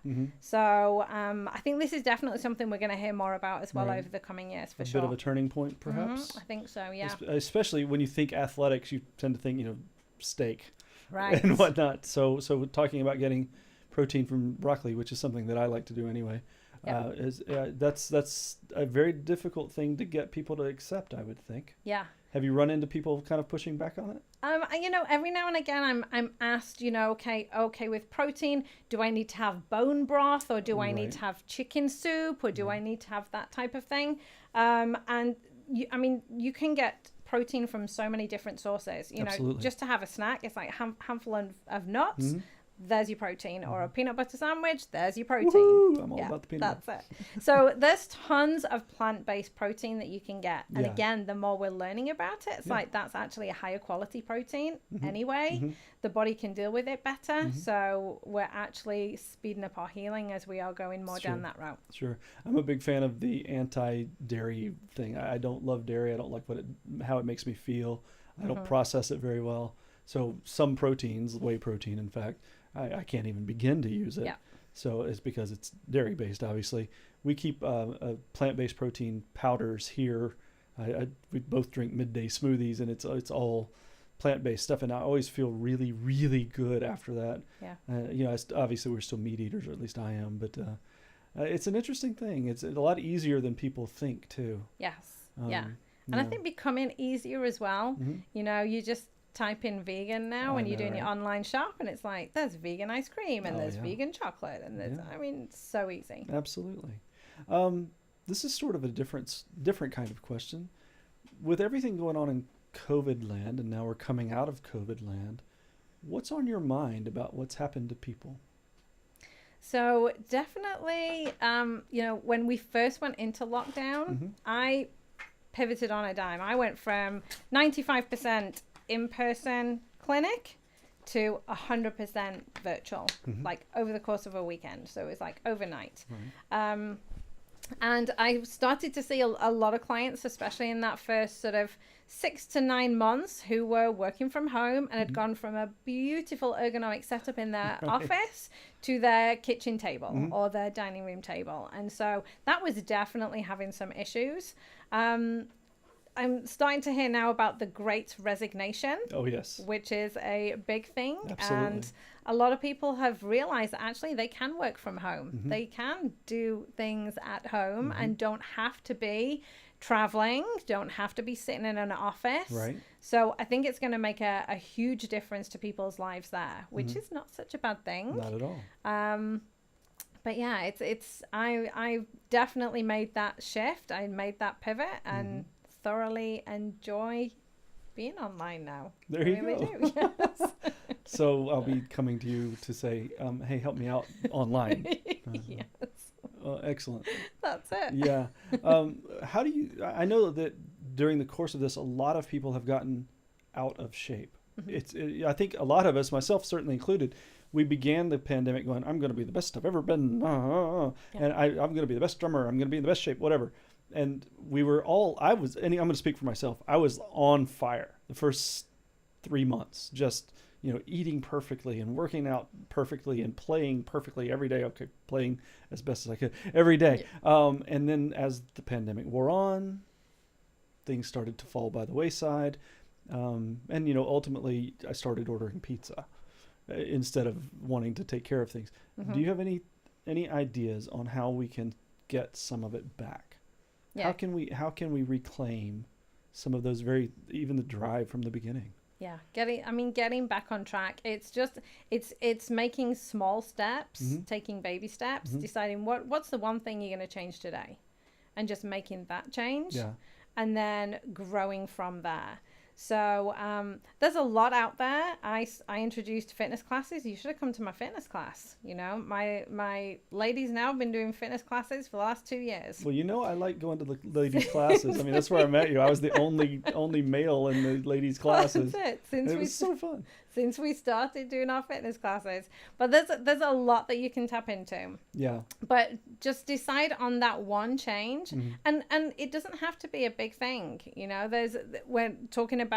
So I think this is definitely something we're going to hear more about as well over the coming years, for sure. A bit of a turning point, perhaps? I think so, yeah. Especially when you think athletics, you tend to think, steak right, and whatnot. So talking about getting protein from broccoli, which is something that I like to do anyway, that's a very difficult thing to get people to accept, I would think. Yeah. Have you run into people kind of pushing back on it? Every now and again I'm asked, okay, with protein, do I need to have bone broth, or do I need to have chicken soup, or do I need to have that type of thing? And you can get protein from so many different sources. You know, Absolutely. just to have a snack, it's like a handful of nuts. There's your protein, or a peanut butter sandwich. There's your protein. Woo-hoo! I'm all about the peanut butter. That's it. So there's tons of plant-based protein that you can get. And Yeah. again, the more we're learning about it, it's like that's actually a higher quality protein anyway. The body can deal with it better. So we're actually speeding up our healing as we are going more down that route. Sure. I'm a big fan of the anti-dairy thing. I don't love dairy. I don't like how it makes me feel. I don't process it very well. So some proteins, whey protein, in fact, I can't even begin to use it. Yeah. So it's because it's dairy based, obviously. We keep plant-based protein powders here. We both drink midday smoothies, and it's all plant-based stuff, and I always feel really, really good after that. Yeah. You know, obviously we're still meat eaters, or at least I am, but it's an interesting thing. It's a lot easier than people think, too. Yes. Yeah. And I think becoming easier as well. You know, you just type in vegan now when you're doing your online shop, and it's like there's vegan ice cream and there's vegan chocolate, and there's I mean, it's so easy. Absolutely. This is sort of a different kind of question. With everything going on in COVID land, and now we're coming out of COVID land, what's on your mind about what's happened to people? So definitely, you know, when we first went into lockdown, I pivoted on a dime. I went from 95% in-person clinic to 100% virtual, like over the course of a weekend. So it was like overnight. And I started to see a lot of clients, especially in that first sort of 6 to 9 months, who were working from home and had gone from a beautiful ergonomic setup in their office to their kitchen table or their dining room table. And so that was definitely having some issues. I'm starting to hear now about the Great Resignation. Oh, yes. Which is a big thing. Absolutely. And a lot of people have realized that actually they can work from home. They can do things at home and don't have to be traveling, don't have to be sitting in an office. Right. So I think it's going to make a huge difference to people's lives there, which is not such a bad thing. Not at all. But yeah, I definitely made that shift. I made that pivot and thoroughly enjoy being online now. There you go. Yes. So I'll be coming to you to say, hey, help me out online. Yes. Excellent. That's it. Yeah. How do you, I know that during the course of this, a lot of people have gotten out of shape. I think a lot of us, myself certainly included, we began the pandemic going, I'm going to be the best I've ever been. And I'm going to be the best drummer. I'm going to be in the best shape, whatever. And we were all, I'm going to speak for myself. I was on fire the first 3 months, just, you know, eating perfectly and working out perfectly and playing perfectly every day. Okay, playing as best as I could every day. Yeah. And then as the pandemic wore on, things started to fall by the wayside. And, you know, ultimately I started ordering pizza instead of wanting to take care of things. Do you have any ideas on how we can get some of it back? Yeah. How can we reclaim some of those even the drive from the beginning? Yeah, getting back on track. It's just it's making small steps, taking baby steps, deciding what's the one thing you're going to change today, and just making that change, and then growing from there. So there's a lot out there. I introduced fitness classes. You should have come to my fitness class. You know, my ladies now have been doing fitness classes for the last 2 years. Well, you know, I like going to the ladies' classes. I mean, that's where I met you. I was the only male in the ladies' classes. That's it. It was so fun. Since we started doing our fitness classes. But there's a lot that you can tap into. Yeah. But just decide on that one change. And it doesn't have to be a big thing. You know, we're talking about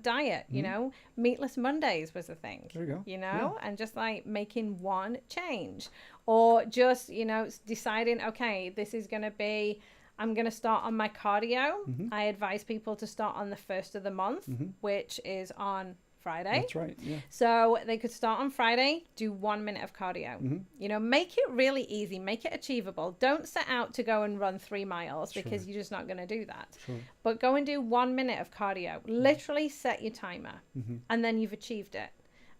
diet, you know, meatless Mondays was a thing. There you go. You know, and just like making one change, or just, you know, deciding, okay, this is going to be, I'm going to start on my cardio. I advise people to start on the first of the month, which is on Friday. That's right. Yeah. So they could start on Friday, do 1 minute of cardio. You know, make it really easy, make it achievable. Don't set out to go and run 3 miles because you're just not going to do that. But go and do 1 minute of cardio. Literally set your timer, and then you've achieved it.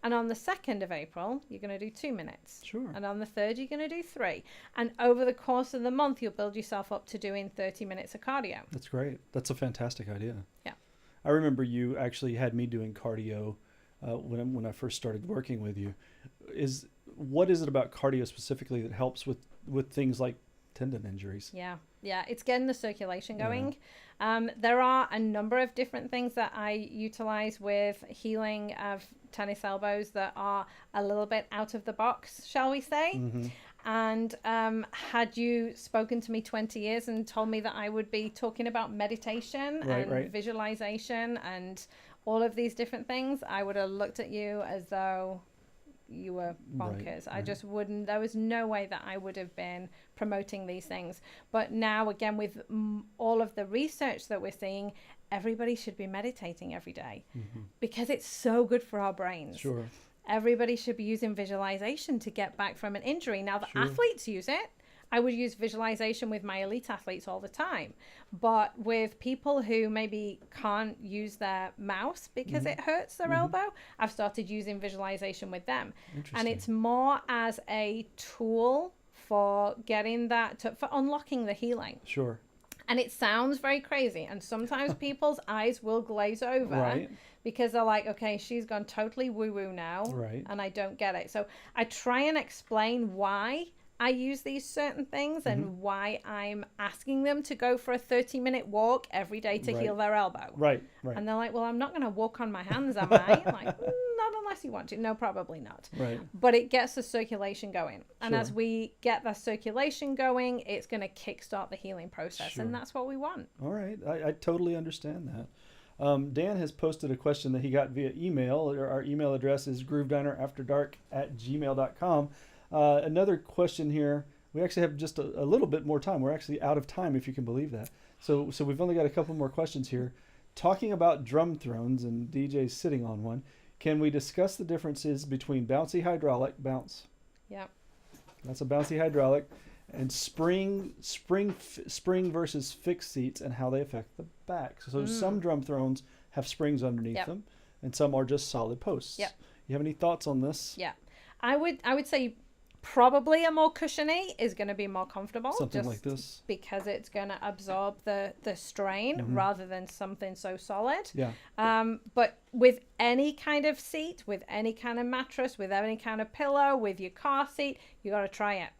And on the 2nd of April, you're going to do 2 minutes. Sure. And on the 3rd, you're going to do 3. And over the course of the month, you'll build yourself up to doing 30 minutes of cardio. That's great. That's a fantastic idea. Yeah. I remember you actually had me doing cardio when I first started working with you. What is it about cardio specifically that helps with things like tendon injuries? Yeah, it's getting the circulation going. There are a number of different things that I utilize with healing of tennis elbows that are a little bit out of the box, shall we say. Mm-hmm. And had you spoken to me 20 years and told me that I would be talking about meditation and visualization and all of these different things, I would have looked at you as though you were bonkers. I just wouldn't. There was no way that I would have been promoting these things. But now, again, with all of the research that we're seeing, everybody should be meditating every day because it's so good for our brains. Sure. Everybody should be using visualization to get back from an injury. Now, the athletes use it. I would use visualization with my elite athletes all the time. But with people who maybe can't use their mouse because it hurts their elbow, I've started using visualization with them. And it's more as a tool for getting that, for unlocking the healing. Sure. And it sounds very crazy. And sometimes people's eyes will glaze over because they're like, okay, she's gone totally woo-woo now. And I don't get it. So I try and explain why I use these certain things and why I'm asking them to go for a 30-minute walk every day to heal their elbow. Right. And they're like, well, I'm not going to walk on my hands, am I? I'm like, not unless you want to. No, probably not. Right. But it gets the circulation going. And as we get the circulation going, it's going to kickstart the healing process. And that's what we want. All right. I totally understand that. Dan has posted a question that he got via email. Our email address is groovedinerafterdark@gmail.com. Another question here. We actually have just a little bit more time. We're actually out of time, if you can believe that. So we've only got a couple more questions here. Talking about drum thrones, and DJ's sitting on one, can we discuss the differences between bouncy hydraulic, bounce? Yeah. That's a bouncy hydraulic, and spring versus fixed seats and how they affect the back. So some drum thrones have springs underneath them, and some are just solid posts. Yep. You have any thoughts on this? Yeah. I would say probably a more cushiony is going to be more comfortable. Something like this. Because it's going to absorb the strain rather than something so solid. Yeah. But with any kind of seat, with any kind of mattress, with any kind of pillow, with your car seat, you got to try it.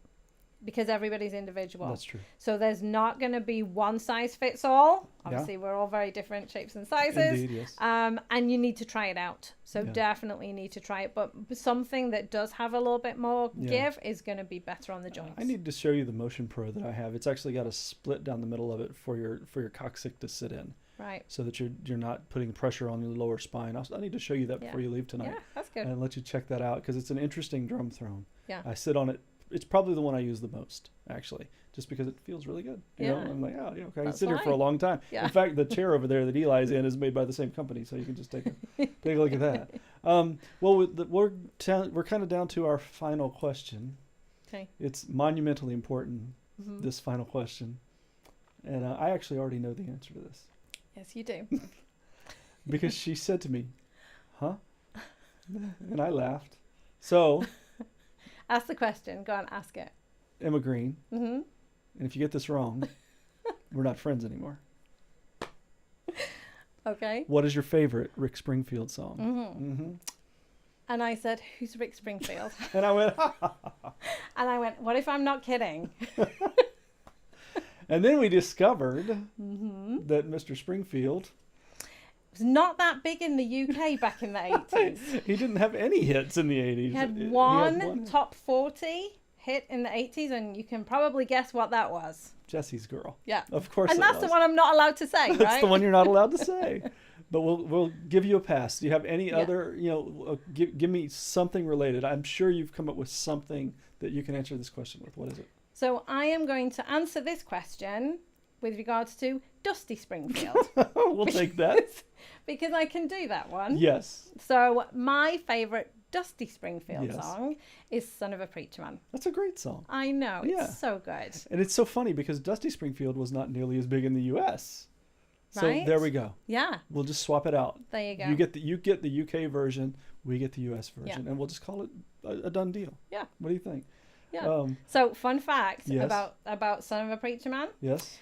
Because everybody's individual. That's true. So there's not going to be one size fits all. Obviously, we're all very different shapes and sizes. Indeed, yes. And you need to try it out. So definitely you need to try it. But something that does have a little bit more give is going to be better on the joints. I need to show you the Motion Pro that I have. It's actually got a split down the middle of it for your coccyx to sit in. Right. So that you're not putting pressure on your lower spine. I need to show you that before you leave tonight. Yeah, that's good. And let you check that out because it's an interesting drum throne. Yeah. I sit on it. It's probably the one I use the most, actually, just because it feels really good. You know, I'm like, okay, I can sit here for a long time. Yeah. In fact, the chair over there that Eli's in is made by the same company, so you can just take a look at that. Well, we're kind of down to our final question. Okay. It's monumentally important, this final question, and I actually already know the answer to this. Yes, you do. Because she said to me, "Huh?" And I laughed. So. Ask the question. Go on, ask it. Emma Green. And if you get this wrong, we're not friends anymore. Okay. What is your favorite Rick Springfield song? And I said, who's Rick Springfield? And I went, And I went, what if I'm not kidding? And then we discovered that Mr. Springfield was not that big in the UK back in the 80s. He didn't have any hits in the 80s. He had one top 40 hit in the 80s, and you can probably guess what that was. Jesse's Girl. Yeah. Of course. And that's the one I'm not allowed to say, right? That's the one you're not allowed to say. But we'll give you a pass. Do you have any other, give me something related. I'm sure you've come up with something that you can answer this question with. What is it? So I am going to answer this question with regards to Dusty Springfield. We'll take that. Because I can do that one. Yes. So my favorite Dusty Springfield song is Son of a Preacher Man. That's a great song. I know. It's so good. And it's so funny because Dusty Springfield was not nearly as big in the U.S. So Right? there we go. Yeah. We'll just swap it out. There you go. You get the UK version, we get the US version, and we'll just call it a done deal. Yeah. What do you think? Yeah. So fun fact yes. about Son of a Preacher Man. Yes.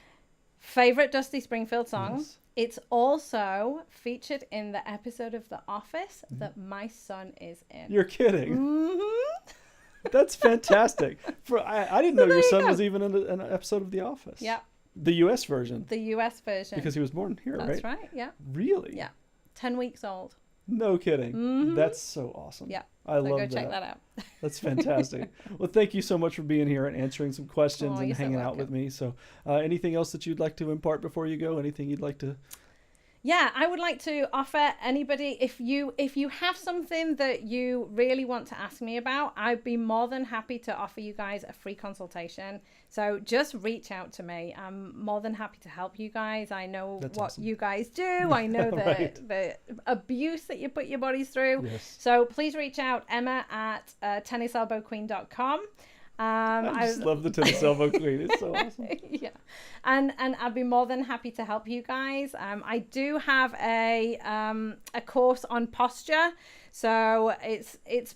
Favorite Dusty Springfield song. Yes. It's also featured in the episode of The Office that my son is in. You're kidding. Mm-hmm. That's fantastic. I didn't know your son was even in an episode of The Office. Yeah. The US version. The US version. Because he was born here, right? That's right. Yeah. Really? Yeah. 10 weeks old. No kidding. Mm-hmm. That's so awesome. Yeah. I love that. Go check that out. That's fantastic. Well, thank you so much for being here and answering some questions and hanging out with me. So anything else that you'd like to impart before you go? Anything you'd like to... Yeah, I would like to offer anybody, if you have something that you really want to ask me about, I'd be more than happy to offer you guys a free consultation. So just reach out to me. I'm more than happy to help you guys. I know what you guys do. I know the abuse that you put your bodies through. Yes. So please reach out, Emma at tenniselbowqueen.com. I just love the tennis elbow queen. It's so awesome. Yeah, and I'd be more than happy to help you guys. I do have a course on posture, so it's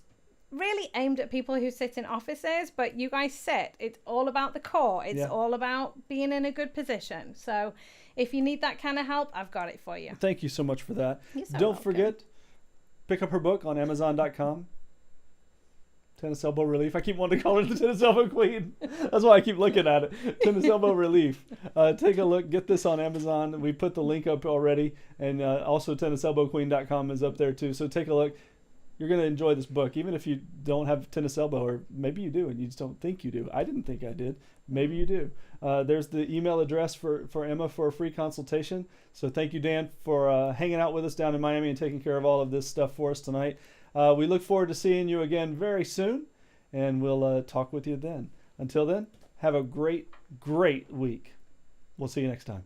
really aimed at people who sit in offices, but you guys sit. It's all about the core. It's all about being in a good position. So if you need that kind of help, I've got it for you. Thank you so much for that. You're so Don't welcome. forget, pick up her book on Amazon.com. Tennis Elbow Relief. I keep wanting to call her the Tennis Elbow Queen. That's why I keep looking at it. Tennis Elbow Relief. Take a look. Get this on Amazon. We put the link up already. And also tenniselbowqueen.com is up there too. So take a look. You're going to enjoy this book. Even if you don't have tennis elbow, or maybe you do and you just don't think you do. I didn't think I did. Maybe you do. There's the email address for Emma for a free consultation. So thank you, Dan, for hanging out with us down in Miami and taking care of all of this stuff for us tonight. We look forward to seeing you again very soon, and we'll talk with you then. Until then, have a great, great week. We'll see you next time.